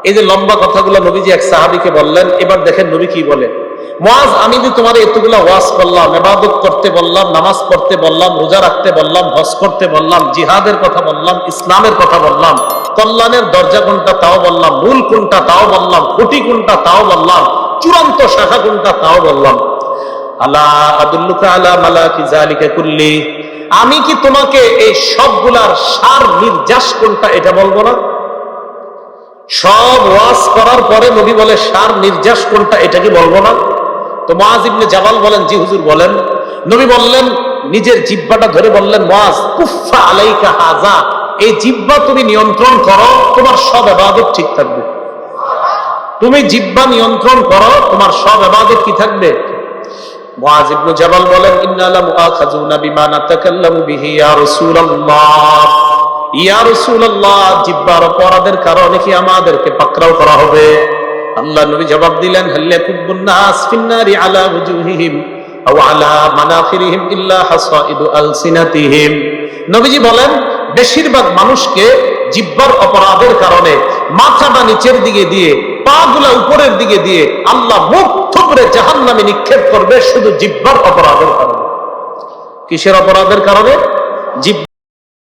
এই যে লম্বা কথাগুলো নবীজি এক সাহাবীকে বললেন, এবার দেখেন নবী কি বলে। মুআজ, আমি যে তোমার এতগুলা ওয়াজ করলাম, ইবাদত করতে বললাম, নামাজ পড়তে বললাম, রোজা রাখতে বললাম, হজ করতে বললাম, জিহাদের কথা বললাম, ইসলামের কথা বললাম, কল্যাণের দরজা কোনটা তাও বললাম, মূল কোনটা তাও বললাম, খুঁটি কোনটা তাও বললাম, চূড়ান্ত শাখা কোনটা তাও বললাম। আলা আদুল্লুকা আলা মালাকি যালিকা কুল্লি, আমি কি তোমাকে এই সবগুলার সার নির্যাস কোনটা এটা বলবো না? সব ওয়াজ করার পরে নবী বলে সার নির্যাস কোনটা এটা কি বলবো না? তো মুআজ ইবনে জাবাল বলেন, জি হুজুর বলেন। নবী বললেন, নিজের জিহ্বাটা ধরে বললেন, মুআজ কুফা আলাইকা হাযা, এই জিহ্বা তুমি নিয়ন্ত্রণ করো, তোমার সব ইবাদত ঠিক থাকবে। তুমি জিহ্বা নিয়ন্ত্রণ করো, তোমার সব ইবাদত কি থাকবে? মুআজ ইবনে জাবাল বলেন, ইন্না লা মুআখাযুনা বিমা নাতাকাল্লামু বিহি ইয়া রাসূলুল্লাহ, ইয়া রাসূলুল্লাহ, জিহ্বার অপরাধের কারণে কি আমাদেরকে পাকড়াও করা হবে? আল্লাহ নবী জবাব দিলেন, হাল ইয়াকুবুন নাস ফিন্নারি আলা ওয়ুজুহিহিম আও আলা মানাখিরিহিম ইল্লা হাসাইদু আলসিনাতিহিম। নবীজি বলেন, বেশিরভাগ মানুষকে জিহ্বার অপরাধের কারণে মাথাটা নিচের দিকে দিয়ে, পাগুলা উপরের দিকে দিয়ে আল্লাহ মুখ থুবড়ে জাহান্নামে নিক্ষেপ করবে, শুধু জিহ্বার অপরাধের কারণে। কিসের অপরাধের কারণে? জিহ্বা